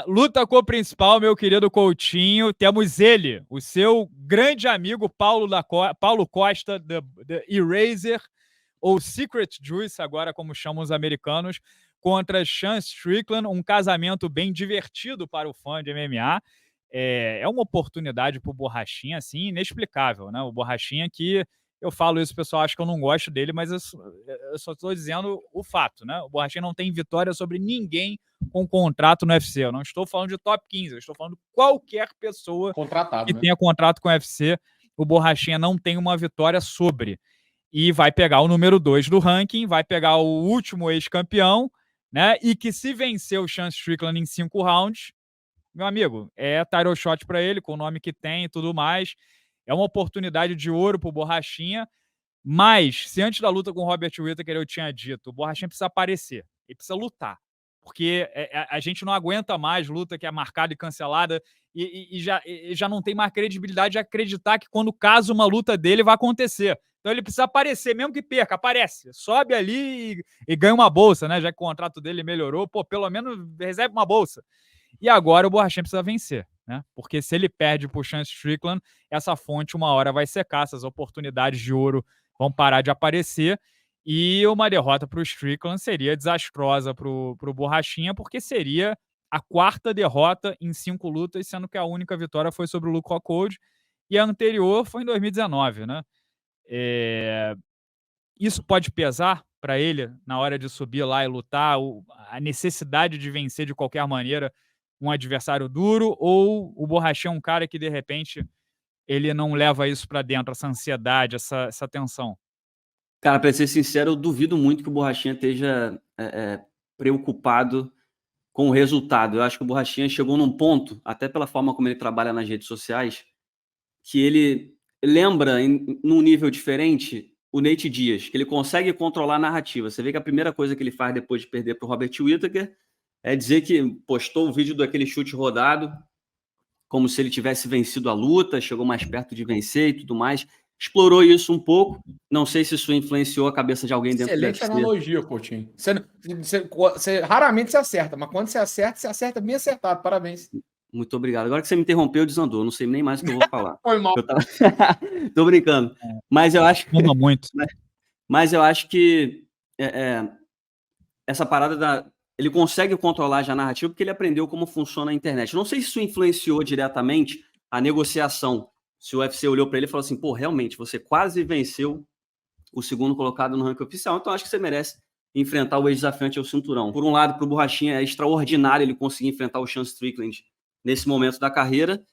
Luta co-principal, meu querido Coutinho. Temos ele, o seu grande amigo Paulo Costa, The Eraser, ou Secret Juice, agora como chamam os americanos, contra Sean Strickland, um casamento bem divertido para o fã de MMA. É uma oportunidade para o Borrachinha, assim, inexplicável, né? O Borrachinha que, eu falo isso, o pessoal acha que eu não gosto dele, mas eu só estou dizendo o fato, né? O Borrachinha não tem vitória sobre ninguém com contrato no UFC. Eu não estou falando de top 15, eu estou falando de qualquer pessoa contratado, que né? tenha contrato com o UFC. O Borrachinha não tem uma vitória sobre. E vai pegar o número 2 do ranking, vai pegar o último ex-campeão, né? E que se vencer o Sean Strickland em 5 rounds, meu amigo, é title shot para ele, com o nome que tem e tudo mais. É uma oportunidade de ouro pro Borrachinha. Mas, se antes da luta com o Robert Whittaker eu tinha dito, o Borrachinha precisa aparecer, ele precisa lutar. Porque a gente não aguenta mais luta que é marcada e cancelada e já não tem mais credibilidade de acreditar que quando caso uma luta dele vai acontecer. Então ele precisa aparecer, mesmo que perca, aparece. Sobe ali e ganha uma bolsa, né? Já que o contrato dele melhorou, pô, pelo menos recebe uma bolsa. E agora o Borrachinha precisa vencer, né? Porque se ele perde pro Sean Strickland, essa fonte uma hora vai secar, essas oportunidades de ouro vão parar de aparecer. E uma derrota para o Strickland seria desastrosa para o Borrachinha, porque seria a 4ª derrota em 5 lutas, sendo que a única vitória foi sobre o Luke Rockhold e a anterior foi em 2019, né? Isso pode pesar para ele na hora de subir lá e lutar, a necessidade de vencer de qualquer maneira um adversário duro, ou o Borrachinha é um cara que, de repente, ele não leva isso para dentro, essa ansiedade, essa tensão? Cara, pra ser sincero, eu duvido muito que o Borrachinha esteja preocupado com o resultado. Eu acho que o Borrachinha chegou num ponto, até pela forma como ele trabalha nas redes sociais, que ele lembra, num nível diferente, o Nate Diaz, que ele consegue controlar a narrativa. Você vê que a primeira coisa que ele faz depois de perder para o Robert Whittaker é dizer que postou o vídeo daquele chute rodado, como se ele tivesse vencido a luta, chegou mais perto de vencer e tudo mais. Explorou isso um pouco. Não sei se isso influenciou a cabeça de alguém dentro do Excelente UFC. analogia, Coutinho. Você raramente se acerta, mas quando você acerta bem acertado. Parabéns. Muito obrigado. Agora que você me interrompeu, desandou. Não sei nem mais o que eu vou falar. Foi mal. Tô brincando. Mas eu acho Manda muito. Mas eu acho que essa parada ele consegue controlar já a narrativa porque ele aprendeu como funciona a internet. Não sei se isso influenciou diretamente a negociação. Se o UFC olhou para ele e falou assim, pô, realmente, você quase venceu o segundo colocado no ranking oficial, então acho que você merece enfrentar o ex-desafiante ao cinturão. Por um lado, para o Borrachinha é extraordinário ele conseguir enfrentar o Sean Strickland nesse momento da carreira.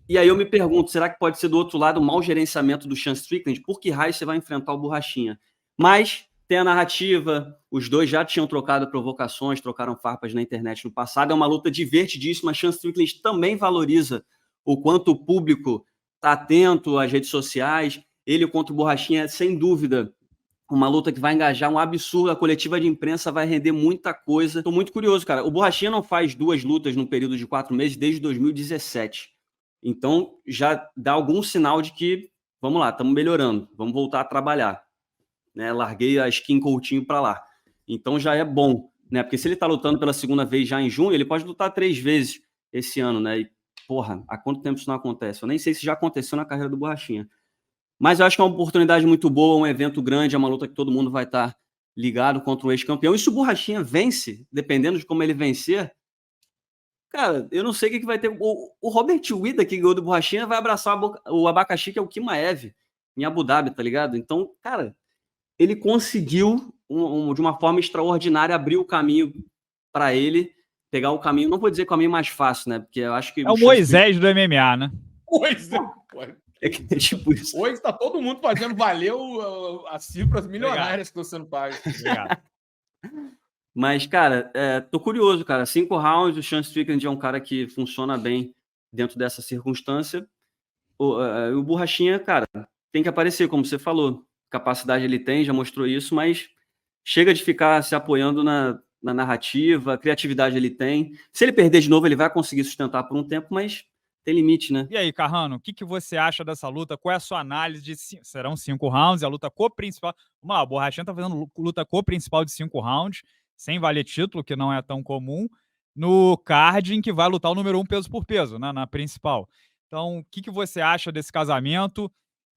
E aí eu me pergunto, será que pode ser do outro lado o mau gerenciamento do Sean Strickland? Por que raio você vai enfrentar o Borrachinha? Mas tem a narrativa, os dois já tinham trocado provocações, trocaram farpas na internet no passado, é uma luta divertidíssima, Sean Strickland também valoriza o quanto o público está atento às redes sociais, ele contra o Borrachinha, sem dúvida, uma luta que vai engajar um absurdo, a coletiva de imprensa vai render muita coisa. Estou muito curioso, cara, o Borrachinha não faz 2 lutas num período de 4 meses desde 2017, então já dá algum sinal de que, vamos lá, estamos melhorando, vamos voltar a trabalhar. Né, larguei a skin Coutinho para lá. Então já é bom, né? Porque se ele tá lutando pela segunda vez já em junho, ele pode lutar 3 vezes esse ano, né? E, porra, há quanto tempo isso não acontece? Eu nem sei se já aconteceu na carreira do Borrachinha. Mas eu acho que é uma oportunidade muito boa, um evento grande, é uma luta que todo mundo vai estar ligado contra um ex-campeão. E se o Borrachinha vence, dependendo de como ele vencer, cara, eu não sei o que vai ter. O Robert Whittaker, que ganhou do Borrachinha, vai abraçar o abacaxi, que é o Chimaev, em Abu Dhabi, tá ligado? Então, cara, ele conseguiu, de uma forma extraordinária, abrir o caminho para ele, pegar o caminho, não vou dizer o caminho mais fácil, né? Porque eu acho que... É o Moisés do MMA, né? Pois é. É tipo isso. Hoje está todo mundo fazendo valer as cifras milionárias que estão sendo pagas. Obrigado. Mas, cara, tô curioso, cara. 5 rounds, o Sean Strickland é um cara que funciona bem dentro dessa circunstância. O Borrachinha, cara, tem que aparecer, como você falou. Capacidade ele tem, já mostrou isso, mas chega de ficar se apoiando na narrativa, criatividade ele tem. Se ele perder de novo, ele vai conseguir sustentar por um tempo, mas tem limite, né? E aí, Carrano, o que você acha dessa luta? Qual é a sua análise? Serão 5 rounds, a luta co-principal. Vamos lá, o Borrachinha tá fazendo luta co-principal de 5 rounds, sem valer título, que não é tão comum. no card em que vai lutar o número 1 peso por peso, né, na principal. Então, o que você acha desse casamento?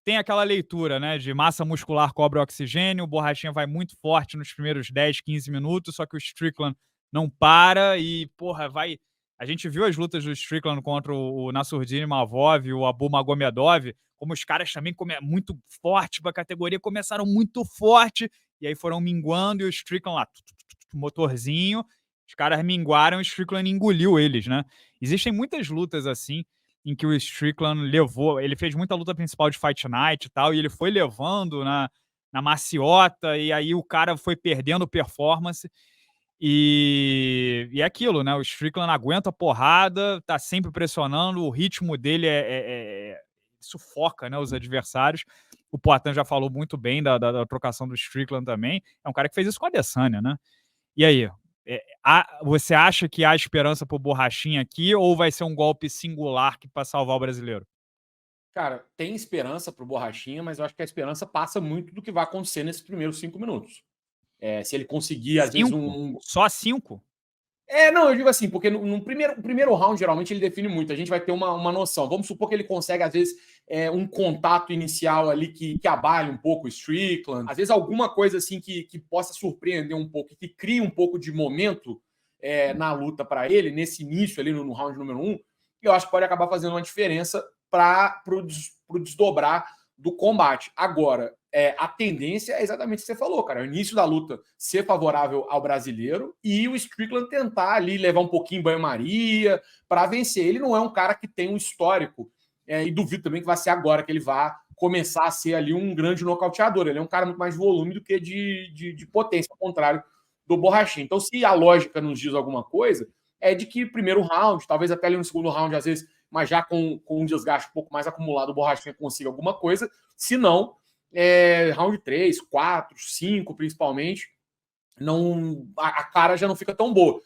Tem aquela leitura, né, de massa muscular cobre oxigênio, o Borrachinha vai muito forte nos primeiros 10, 15 minutos, só que o Strickland não para e, porra, vai... A gente viu as lutas do Strickland contra o Nassourdine Mavov e o Abu Magomedov, como os caras também muito forte para a categoria, começaram muito forte, e aí foram minguando, e o Strickland lá, motorzinho, os caras minguaram e o Strickland engoliu eles, né? Existem muitas lutas assim, em que o Strickland levou, ele fez muita luta principal de Fight Night e tal, e ele foi levando na maciota, e aí o cara foi perdendo performance, e é aquilo, né? O Strickland aguenta a porrada, tá sempre pressionando, o ritmo dele sufoca, né, os adversários. O Poatan já falou muito bem da trocação do Strickland também. É um cara que fez isso com a Adesanya, né? E aí? Você acha que há esperança pro Borrachinha aqui ou vai ser um golpe singular para salvar o brasileiro? Cara, tem esperança pro Borrachinha, mas eu acho que a esperança passa muito do que vai acontecer nesses primeiros 5 minutos. Se ele conseguir, às vezes, Só 5? Não, eu digo assim, porque no primeiro round, geralmente, ele define muito. A gente vai ter uma noção. Vamos supor que ele consegue, às vezes, um contato inicial ali que abale um pouco o Strickland. Às vezes, alguma coisa assim que possa surpreender um pouco, que crie um pouco de momento na luta para ele, nesse início ali no round número 1, eu acho que pode acabar fazendo uma diferença para o desdobrar do combate. Agora, a tendência é exatamente o que você falou, cara. O início da luta ser favorável ao brasileiro e o Strickland tentar ali levar um pouquinho em banho-maria para vencer. Ele não é um cara que tem um histórico, e duvido também que vai ser agora que ele vá começar a ser ali um grande nocauteador. Ele é um cara muito mais de volume do que de potência, ao contrário do Borrachinha. Então, se a lógica nos diz alguma coisa, é de que primeiro round, talvez até ali no segundo round, às vezes, mas já com um desgaste um pouco mais acumulado, o Borrachinha consiga alguma coisa. Se não, round 3, 4, 5, principalmente, a cara já não fica tão boa.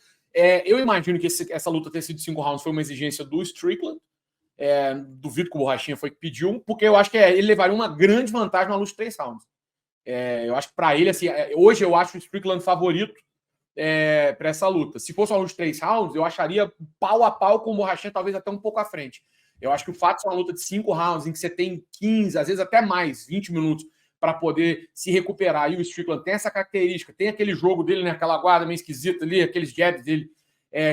Eu imagino que essa luta ter sido 5 rounds foi uma exigência do Strickland. Duvido que o Borrachinha foi que pediu, porque eu acho que ele levaria uma grande vantagem na luta de 3 rounds. Eu acho que para ele, assim, hoje eu acho o Strickland favorito para essa luta. Se fosse uma luta de 3 rounds, eu acharia pau a pau com o Borrachinha, talvez até um pouco à frente. Eu acho que o fato de ser uma luta de 5 rounds, em que você tem 15, às vezes até mais, 20 minutos para poder se recuperar, e o Strickland tem essa característica, tem aquele jogo dele, né, aquela guarda meio esquisita ali, aqueles jabs dele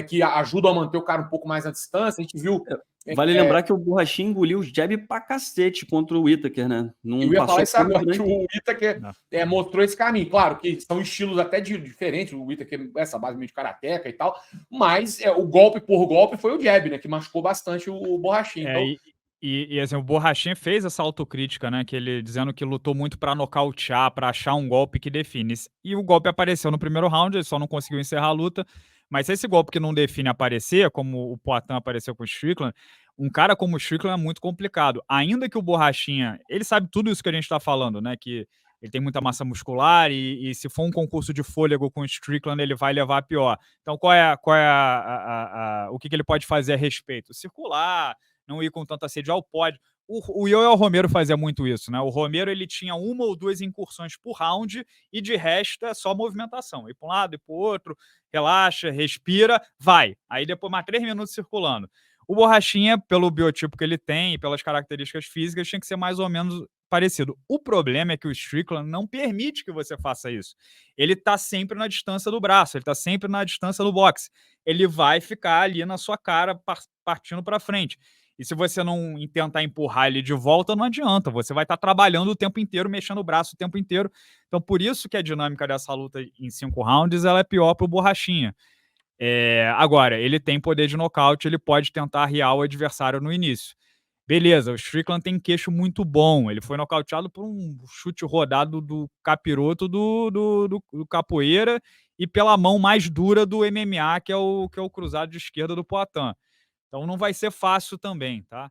que ajudam a manter o cara um pouco mais à distância. A gente viu... Vale lembrar que o Borrachinha engoliu o jab pra cacete contra o Whittaker, né? Eu ia falar isso agora, que o Whittaker mostrou esse caminho. Claro que são estilos até diferentes, o Whittaker essa base meio de karateca e tal, mas o golpe por golpe foi o jab, né, que machucou bastante o Borrachinha. Então... assim, o Borrachinha fez essa autocrítica, né, que ele dizendo que lutou muito para nocautear, para achar um golpe que define. E o golpe apareceu no primeiro round, ele só não conseguiu encerrar a luta. Mas se esse golpe que não define aparecer, como o Poatan apareceu com o Strickland, um cara como o Strickland é muito complicado. Ainda que o Borrachinha, ele sabe tudo isso que a gente está falando, né? Que ele tem muita massa muscular e se for um concurso de fôlego com o Strickland, ele vai levar a pior. Então, o que ele pode fazer a respeito? Circular, não ir com tanta sede ao pódio. O Yoel Romero fazia muito isso, né? O Romero, ele tinha 1 ou 2 incursões por round e de resto é só movimentação. Ir para um lado, ir para o outro, relaxa, respira, vai. Aí depois mais 3 minutos circulando. O Borrachinha, pelo biotipo que ele tem e pelas características físicas, tinha que ser mais ou menos parecido. O problema é que o Strickland não permite que você faça isso. Ele tá sempre na distância do braço, ele tá sempre na distância do boxe. Ele vai ficar ali na sua cara, partindo para frente. E se você não tentar empurrar ele de volta, não adianta. Você vai estar trabalhando o tempo inteiro, mexendo o braço o tempo inteiro. Então, por isso que a dinâmica dessa luta em 5 rounds ela é pior para o Borrachinha. Agora, ele tem poder de nocaute, ele pode tentar arriar o adversário no início. Beleza, o Strickland tem queixo muito bom. Ele foi nocauteado por um chute rodado do capiroto do capoeira e pela mão mais dura do MMA, que é o cruzado de esquerda do Poatan. Então não vai ser fácil também, tá?